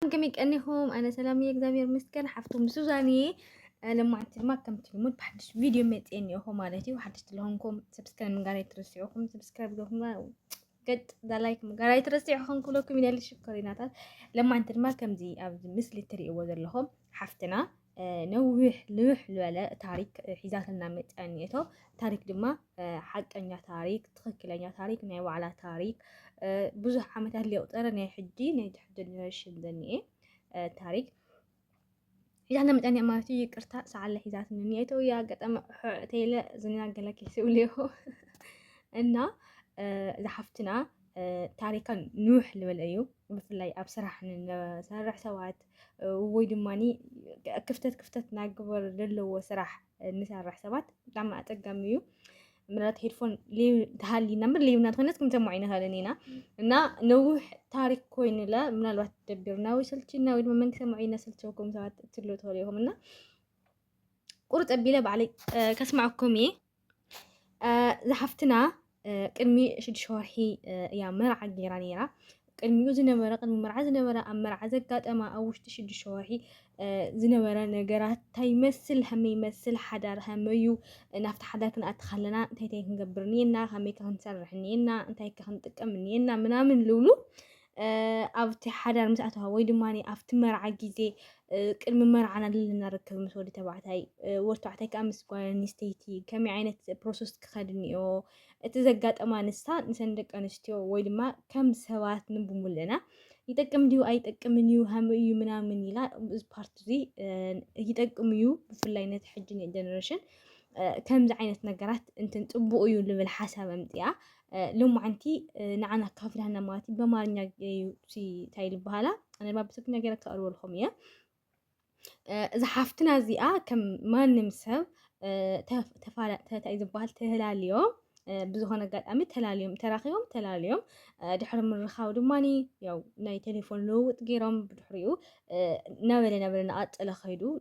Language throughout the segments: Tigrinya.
كم يكأنهم أنا سلامي إكزامير مسكن حفتهم سوزاني لما عدت ما كم تلمود بحدش فيديو متأني أخو مالتي وحدشت لهمكم سبسكرايب من قاري ترسيعكم سبسكرايب لهم قد دا لايك من قاري ترسيعكم كلكم من اللي شكريناتات لما عدت ما كم دي مثل التري وذر لهم حفتنا نوح لوح لولا تاريخ حيزاتنا متأنيته تاريخ دما حق أنيا تاريخ تخكل أنيا تاريخ نايو على تاريخ ብዙሕ ዓመታት ሊቁጠር ናይ ሕጂ ናይ ትሕጂ ጀነሬሽን ዘኒኤ ታሪክ ሒዛትና መጫንያ ማለት እዩ ይቅርታ ሰዓለ ሒዛትን እኒኤቶ ያ ገጠመ ተይለ ዝናገለ ከይስብልዮ እና ዝሓፍትና ታሪካ ንውሕ ልበል እዩ ብፍላይ ኣብ ስራሕ ንሰርሕ ሰባት ወይ ድማኒ ክፍተት ናግበር ዘለዎ ስራሕ ንሰርሕ ሰባት ብጣዕሚ ኣፀጋሚ እዩ مرات هيدفون ليه تهالي نمر ليه بناتخنس كم تسمعين هالنينا إن نوح تاريخ كوين لا من الوقت تدبرنا ويسلتنا ويد ما منك سمعين سلتوكم ساعات تلو توليهم لنا قرط أبيله بعلي كسمعكم إيه زحفتنا كلمي شد شوحي يا مرعى جيرانيرا كلمي زنبرة قد مرعى زنبرة أم مرعى زكاة أما أوش تشد شوحي زنبرة نجارات تيمثل هم يمثل حدار هميو نفتح حدار كنا أدخلنا تيتي كنجبرنينا همي كهن سرحنينا أنتي كهن تكملنينا من لولو أفتح حدار مسأتها ويد ماني أفتح مرعى جزء كلمة مرعى اللي نركب مسؤولية تبعتها ورتعتها كأمس نستيتي كم عينة بروسس كخدني أو تزجات أمان الساعة نسندك أنستيو ويد ما كم سوات نبوملنا يتكلم ديو أي تكلم نيو هم يو منا مني لا بس بارتزي يتكلم يو في اللينة حجني جنريشن كم زعينة نجارات أنت تبقوا يو اللي بالحسب أمتيا لو ما عنتي نعنا كافر هنا ماتي بمارنيا سي تايل بهلا أنا ما بسك نجارة كأرو الخمية زحفتنا زيا كم ما نمسه تفعل تأذي بهال تهلاليوم بزهنا قال أمي تلاليوم تلاليوم دحر من الرخاو دماني يو ناي تليفون لو تجيرهم بدحريو نابل نقط على خيدو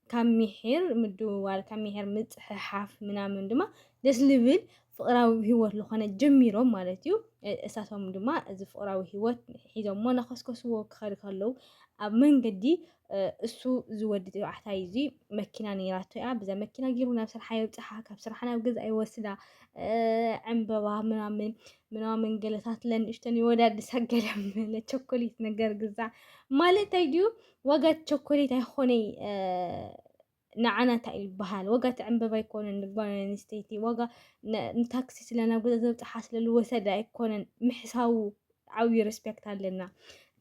كم يحير مدو ولا كم يحير متحف من دما دس ليفل فقراوي هو لخنا جميرهم مالتيو أساسهم دما إذا فقراوي هو حيزو ما نخصكسو كخير خلو من قدي السو زودت عحتايزي مكينة نيراتو بزا مكينة جيرو نفس الحياة بتحاكا بصراحة وجز أي وسيلة عنبوا من جلسات لن اشتني وداد سجل من الشوكولات نجار جزع مالت تيجو وقت شوكولات هخوني نعنا تايل بحال وقت عنبوا يكون نقبل نستيتي وقت نتاكسي لنا وجز بتحصل الوسادة يكون محساو عوي ريسبكت لنا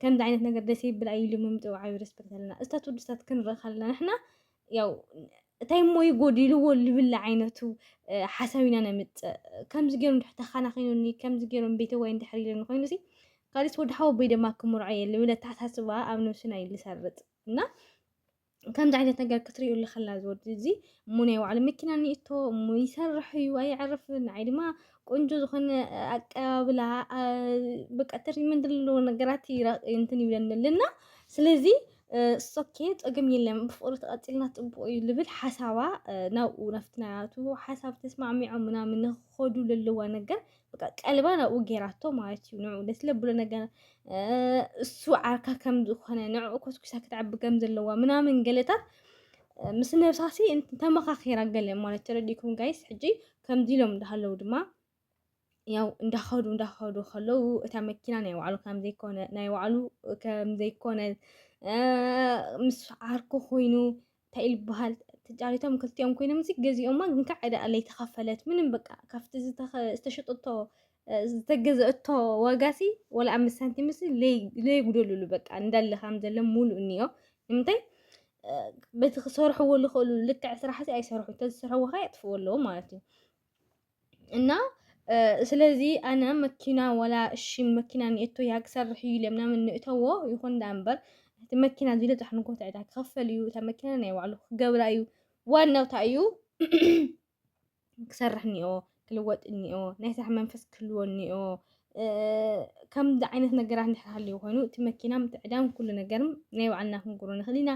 كم دعينا نقدر دسي بالأي ممتع وعاي ريسبكت لنا استاتو دستات كن خلنا نحنا يو تايمو يقول يلو اللي بالعينتو حسابنا نمت كم زجرون تحت خانة خينوني كم زجرون بيته وين تحرير نخينوسي قالت ود حاول بيد ماكم مرعية اللي ولا تحت حسبها أو نفسنا اللي سرت نا كم دعينا نقدر كتري اللي خلاه زود زي مني وعلى مكنا نيتو مو يسرح ويعرف عادي ما ቆንጆ ዝኾነ ኣቀባብላ በቃ ትሪትመንት ዘለዎ ነገራት እንትን ይብለንልና ስለዚ ሶኬ ፀገም የለም ብፍቅሪ ተቐፂልና ጥቡቅ እዩ ልብል ሓሳባ ናብኡ ናፍትናያቱ ሓሳብ ተስማዕሚዖም ምናምን ንክኸዱ ለለዋ ነገር በቃ ቀልባ ናብኡ ጌራቶ ማለት እዩ ንዑ ደስ ለብሎ ነገር እሱ ዓርካ ከም ዝኾነ ንዑ ኮስኩሳ ክትዓቢ ከም ዘለዋ ምናምን ገለታት ምስ ነብሳሲ ተመኻኺራ ገለ ማለት ተረዲኩም ጋይስ ሕጂ ከምዚ ኢሎም እንዳሃለው ድማ ያው እንዳኸዱ خلو እታ መኪና ናይ ዋዕሉ ከም ዘይኮነ ምስ ዓርኩ ኮይኑ ታይል በሃል ተጫሪቶም ክልቲኦም ኮይኖም እዚ ገዚኦማ ግን ከዓዳ ኣለይ ተኸፈለት ምንም በቃ ካፍቲ ዝተሸጠቶ ዝተገዘእቶ ዋጋሲ ወላ 5 ሳንቲም ለይ ጉደሉሉ በቃ እንዳለ ከም ዘለ ሙሉ እንዮ ንምንታይ በቲ ክሰርሕዎ ልኽእሉ ልክዕ ስራሕሲ ኣይሰርሑ ተዝሰርሕዎ ኸ ያጥፍዎ ማለት እዩ እና ስለዚህ أنا مكينة ولا شيء مكينة نيتو يكسر حيل من نيتو يكون دامبر مكينة زي اللي تحنا نقول تعيد خفل يو تمكينة نيوعلو قبل أيو وانا وتأيو كسرحني أو كل وقت إني أو ناس حمام فس كل وني أو كم دعينا نجرح نحلي وهنو تمكينة متعدام كل نجرم نيوعلنا نقولون خلينا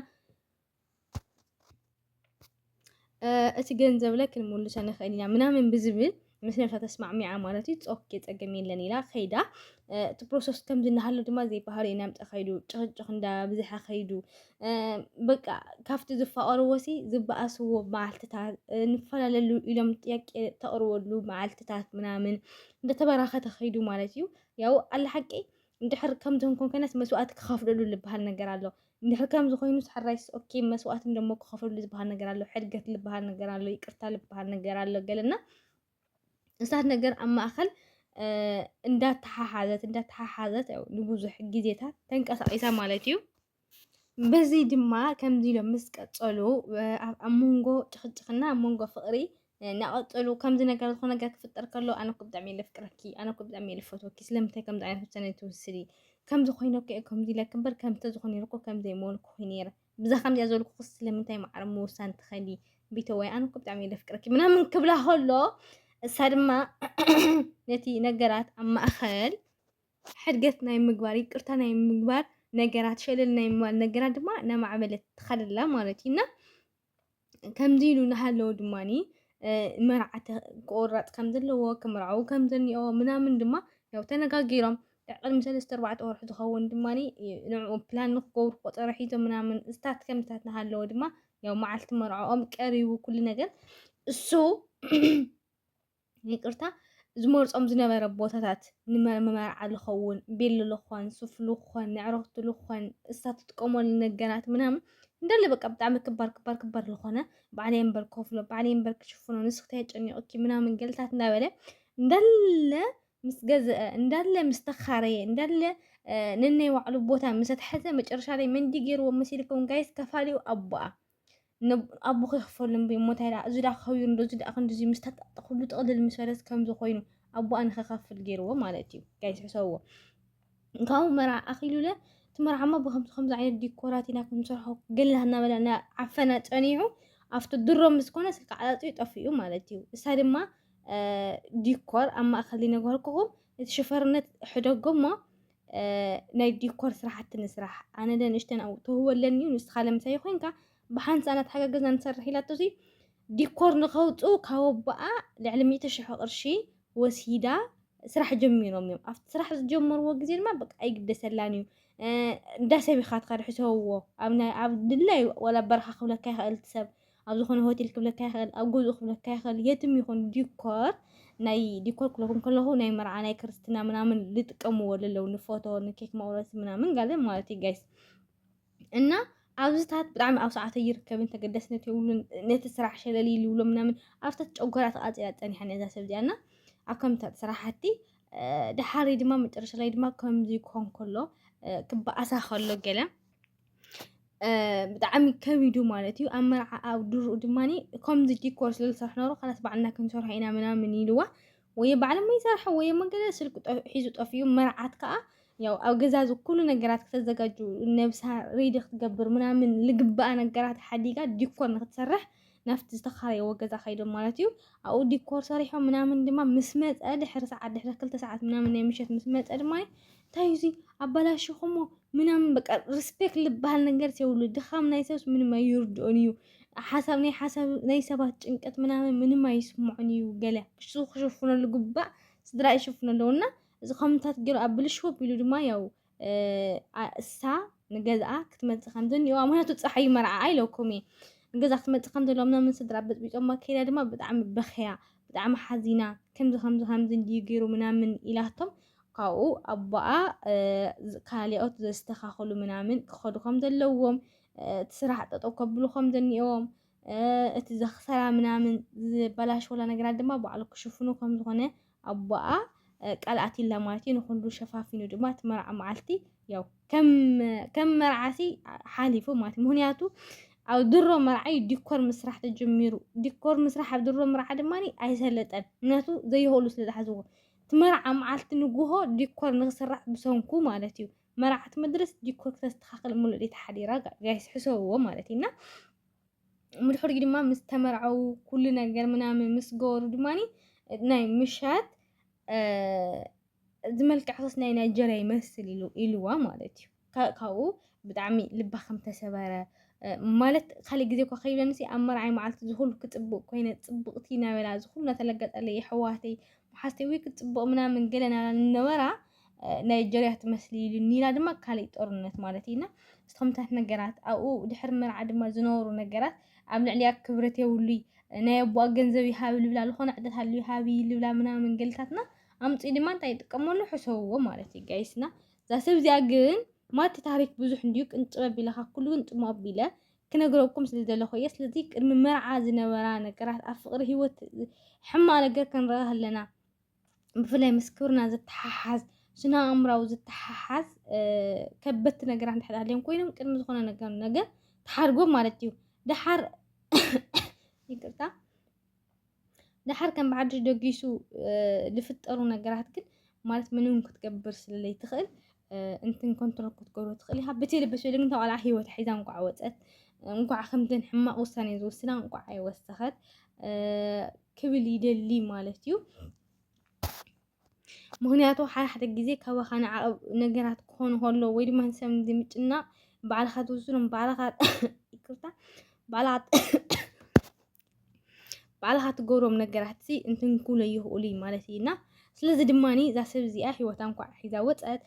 أتجنزب لك المولش أنا خلينا منها من بزبل ምስ ነፍሳ ተስማዕሚዓ ማለት እዩ ኦኬ ፀገም የለን ኢላ ከይዳ እቲ ፕሮሰስ ከም ዝናሃሎ ድማ ዘይባህሪ ናምፀ ከይዱ ጭቕጭቕ እንዳብዝሓ ከይዱ በቃ ካብቲ ዝፋቐርዎሲ ዝበኣስዎ መዓልትታት ንፈላለሉ ኢሎም ጥያቄ ተቕርበሉ መዓልትታት ምናምን እንደተበራኸተ ከይዱ ማለት እዩ ያው ኣላ ሓቂ እንድሕር ከምዞም ኮንከናስ መስዋዕቲ ክኸፍለሉ ዝበሃል ነገር ኣሎ እንድሕር ከምዚ ኮይኑ ሓራይስ ኦኬ መስዋዕቲ ደሞ ክኸፍለሉ ዝበሃል ነገር ኣሎ ሕድገት ዝበሃል ነገር ኣሎ ይቅርታ ዝበሃል ነገር ኣሎ ገለና እሳት ነገር ኣብ ማእኸል እንዳተሓሓዘት ያው ንብዙሕ ግዜታት ተንቀሳቒሳ ማለት እዩ በዚ ድማ ከምዚ ኢሎም ምስ ቀፀሉ ኣብ መንጎ ጭቕጭቕና ኣብ መንጎ ፍቕሪ ናቐፀሉ ከምዚ ነገር ዝኾነ ነገር ክፍጠር ከሎ ኣነ እኮ ብጣዕሚ እየ ለፍቅረኪ ኣነ እኮ ብጣዕሚ እየ ልፈትወኪ ስለምንታይ ከምዚ ዓይነት ውሳነ ትወስዲ ከምዚ ኮይኑ እኮ ከምዚ ኢለ ክበር ከምቲ ዝኾነ ነይሩ እኮ ከምዚ የመሆን እኮ ነይረ ብዛ ከምዚኣ ዝበልኩ ክስ ስለምንታይ ማዕረ ምውሳን ትኸዲ ቤተወይ ኣነ እኮ ብጣዕሚ እየ ለፍቅረኪ ምናምን ክብላ ከሎ እሳ ድማ ነቲ ነገራት ኣብ ማእኸል ሕድገት ናይ ምግባር ይቅርታ ናይ ምግባር ነገራት ሸለል ናይ ምግባር ነገራት ድማ ናማዕበለት ትኸደላ ማለት እዩና ከምዚ ኢሉ ናሃለዎ ድማኒ መርዓተ ክቆረፅ ከም ዘለዎ ክምርዓው ከም ዘኒኦ ምናምን ድማ ያው ተነጋጊሮም ቅድሚ 3-4 ወርሒ ዝኸውን ድማኒ ንዕኡ ፕላን ንክገብሩ ቆፀሮ ሒዞም ምናምን እስታት ከምታት ናሃለዎ ድማ ያው መዓልቲ መርዓኦም ቀሪቡ ኩሉ ነገር እሱ ይቅርታ ዝመርፆም ዝነበረ ቦታታት ንመርዓ ዝኸውን ቤሎ ዝኮን ሱፍ ዝኮን ንዕረኽቱ ዝኮን እሳት ትጥቀመሉ ነገራት ምናምን እንዳለ በቃ ብጣዕሚ ክባር ዝኾነ ባዕለይ እምበር ከፍሎ ባዕለይ እምበር ክሽፍኖ ንስክታ የጨኒቑኪ ምናምን ገልታት እንዳበለ እንዳለ ምስ ገዝአ እንዳለ ምስ ተኻረየ እንዳለ ነናይ ባዕሉ ቦታ ምስ ተሕዘ መጨረሻ ላይ መንዲ ገይርዎ መሲልኩም ጋይስ ከፋሊኡ ኣቦኣ ኣቦ ክኽፈሉን ብሞታይዳ እዚ ዳ ከቢሩ እንዶ እዚ ዳ ክንዲ እዚ ምስ ተጣጥኹሉ ጥቕልል ምስ ፈለስ ከምዚ ኮይኑ ኣቦኣ ንኸኻፍል ገይርዎ ማለት እዩ ጋይስ ሕሰብዎ ካብኡ መርዓ ኣኺሉለ እቲ መርዓማ ብከምዚ ዓይነት ዲኮራት ኢና ክንሰርሖ ገላ እናበለና ዓፈና ፀኒዑ ኣብቲ ድሮ ምስ ኮነ ስልካ ዓላፅዩ ጠፊኡ ማለት እዩ እሳ ድማ ዲኮር ኣብ ማእኸል ነገርክኹም እቲ ሽፈርነት ሕደጎ እሞ ናይ ዲኮር ስራሕቲ ንስራሕ ኣነ ለንእሽተን ኣብኡ ተህወለኒ እዩ ንስኻ ለምሳይ ኮይንካ ብሓንሳ እናተሓጋገዝና ንሰርሕ ኢላቶ እዚ ዲኮር ንኸውፅኡ ካብ ኣቦኣ ልዕሊ 100,000 ቅርሺ ወሲዳ ስራሕ ጀሚሮም እዮም ኣብቲ ስራሕ ዝጀመርዎ ግዜ ድማ በቃ ኣይግደሰላን እዩ እንዳሰቢኻ ትኸድ ሕሰብዎ ኣብ ድላይ ወላ በረኻ ክብለካ ይኽእል ሰብ ኣብ ዝኾነ ሆቴል ክብለካ ይኽእል ኣብ ገዝኡ ክብለካ ይኽእል የትም ይኹን ዲኮር ናይ ዲኮር ክለኩም ከለኹ ናይ መርዓ ናይ ክርስትና ምናምን ዝጥቀምዎ ዘለው ንፎቶ ንኬክ መቁረሲ ምናምን ጋለ ማለት እዩ ጋይስ እና ኣብዝታት ብጣዕሚ ኣብ ሰዓተ ይርከብን ተገዳስነት የብሉን ነቲ ስራሕ ሸለል ይብሎ ምናምን ኣብታት ጨጎራት ኣፅያ ፀኒሓ ነዛ ሰብ እዚኣና ኣብ ከምታት ስራሕቲ ድሓሪ ድማ መጨረሻ ላይ ድማ ከምዚ ክኾን ከሎ ክበኣሳ ከሎ ገለ ብጣዕሚ ከቢዱ ማለት እዩ ኣብ መርዓ ኣብ ድርኡ ድማኒ ከምዚ ዲኮር ስለዝሰርሕ ነሮ ካላስ ባዕልና ክንሰርሖ ኢና ምናምን ኢልዋ ወይ ባዕሎም ይሰርሐ ወይ መንገዲ ስልክ ሒዙ ጠፊዩ መርዓት ከዓ ያው ኣብ ገዛ ኩሉ ነገራት ከተዘጋጁ ነብሳ ሬዲ ክትገብር ምናምን ልግባኣ ነገራት ሓዲጋ ዲኮር ንክትሰርሕ ናፍቲ ዝተኻረየዎ ገዛ ከይዶም ማለት እዩ ኣብኡ ዲኮር ሰሪሖም ምናምን ድማ ምስ መፀ ድሕሪ ሰዓት ድሕሪ 2 ሰዓት ምናምን ናይ ምሸት ምስ መፀ ድማ እንታይ እዚ ኣበላሽኹሞ ምናምን በቃ ሪስፔክት ልበሃል ነገር ሲውሉ ድኻም ናይ ሰብስ ምንም ኣይርድኦን እዩ ሓሳብ ናይ ሰባት ጭንቀት ምንም ኣይስምዖን እዩ ገለ ክሽፍነሉ ግባእ ስድራ ይሽፍነሉና እዚ ከምታት ገይሩ ኣብ ብልሽው ቢሉ ድማ ያው እሳ ንገዝኣ ክትመፅእ ከም ዘኒእዋ ምክንያቱ ፀሓይ መርዓ ኣይለኩም እየ ንገዛ ክትመፅእ ከም ዘለዋ ምናምን ስድራ በፅቢፆማ ከይዳ ድማ ብጣዕሚ በኽያ ብጣዕሚ ሓዚና ከምዚ እንዲዩ ገይሩ ምናምን ኢላቶም ካብኡ ኣቦኣ ካልኦት ዘስተኻኸሉ ምናምን ክኸዱ ከም ዘለዎም እቲ ስራሕ ጠጠው ከብሉ ከም ዘኒኦም እቲ ዘኽሰራ ምናምን ዝበላሽወላ ነገራት ድማ ባዕሉ ክሽፍኑ ከም ዝኾነ ኣቦኣ ቃልኣት ኢላ ማለት እዩ ንኩሉ ሸፋፊኑ ድማ እቲ መርዓ መዓልቲ ያው ከም መርዓሲ ሓሊፉ ማለት እዩ ምክንያቱ ኣብ ድሮ መርዓይ ዲኮር ምስራሕ ተጀሚሩ ዲኮር ምስራሕ ኣብ ድሮ መርዓ ድማኒ ኣይሰለጠን ምክንያቱ ዘይህእሉ ስለዝሓዝዎ እቲ መርዓ መዓልቲ ንጉሆ ዲኮር ንክስራሕ ብሰንኩ ማለት እዩ መርዓት መድረስ ዲኮር ክተስተኻኽል ሙሉእ ተሓዲራ ጋይስ ሕሰብዎ ማለት እዩና ምድሕሪ ድማ ምስ ተመርዓው ኩሉ ነገር ምናምን ምስ ገበሩ ድማኒ ናይ ምሻት ዝመልክዕ ክስ ናይ ናይጀርያ ይመስል ኢልዋ ማለት እዩ ካብኡ ብጣዕሚ ልባ ከም ተሰበረ ማለት خلي جزء كخيل نسي أمر عين معلت زخول كتب كوينة تطبقتينا ولا زخول نتلقت علي حواتي وحستي ويك تطبق منا من قلنا النورة نيجريا تمثلي النيل هذا ما كاليت أورنت مالتينا استخمتها نجارات أو دحر مرعد ما زنور ونجارات عمل عليها كبرتي ولي نيبوا جنزبي هابي ولا لخون عدتها اللي هابي ولا منا من قلتاتنا أم تيجي ما تايد كمونه حسوا مالتي جايسنا ذا سبزي أجن ما تتعرف بزح نديك أنت بيلها كله أنت ما بيله كنا جروبكم سلسلة خويا سلذيك المرعى زنورة نجارات أفقر هو حما نجار كان راه لنا بفلا مسكورنا زت حاز شنا أمره وزت حاز كبت نجار عند حد عليهم كوينهم كنا مزخنا نجار تحرقوا مالتيو دحر يقطع دحر كان بعد دقيسو لفتروا نجارات كل مالت منهم كتكبر سللي تخيل انت كنترول كتقولوا تخلي حبيتي لبسوا لك انت على هي وتحيزان قع وصت انقع خمدن حما وساني زوسنا انقع يوسخت كبل يدلي مالتيو مغنياتو حد غزي كوا خنا نغرات كون هولو ويد ما نسم دمጭና ባልኻት ወስኑም ባልኻት ጎሮም ነገራትሲ እንትን ኩለ ይሁሊ ማለቲና ስለዚህ ድማኒ ዛ ሰብ ዚኣ ህይወታን ኳ ሒዛ ወፀት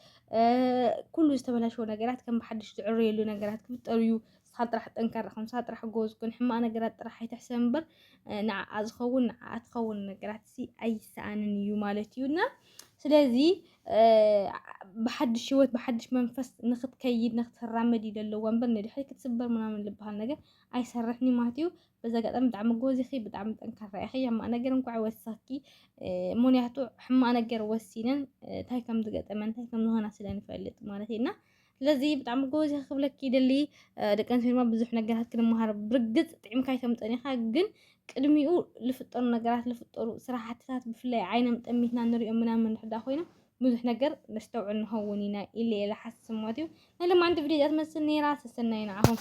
ኩሉ ዝተበላሽው ነገራት ከም በሐድሽ ዝዕረየሉ ነገራት ክፍጠርዩ ሳጥራሕ ጠንካራ ከም ሳጥራሕ ጎዝ ኩን ሕማ ነገራት ጥራሕ አይተሕሰብ እምበር ንዓ ዝኸውን ንዓ ትኸውን ነገራትሲ አይሰአንን እዩ ማለትዩና ስለዚህ بحدش هوت بحدش منفس نخت كيد نخت الرمد يدلو وانبر ندحي كتسبر منامن لبها النجا اي سرحني ماتيو بزا قدام دعم جوزي خي بدعم تنكر اخي ما انا جرم كوع وساكي مونياتو حما انا جر وسينن تاي كم دقتمن تاي كم هنا سلان فلت مالتينا لذي بدعم جوزي خبلك يدلي دكان فيما بزح نجرات كل مهار برقت طعم كاي تمطني حقن قدميو لفطر نجرات لفطرو صراحه بفلاي عينم طميتنا نريو منامن حدا خوينا بزح نجر نستوعب نهونينا اللي إلى حس سمواتيو لما عند فيديوهات مثل نيرات السنين عهم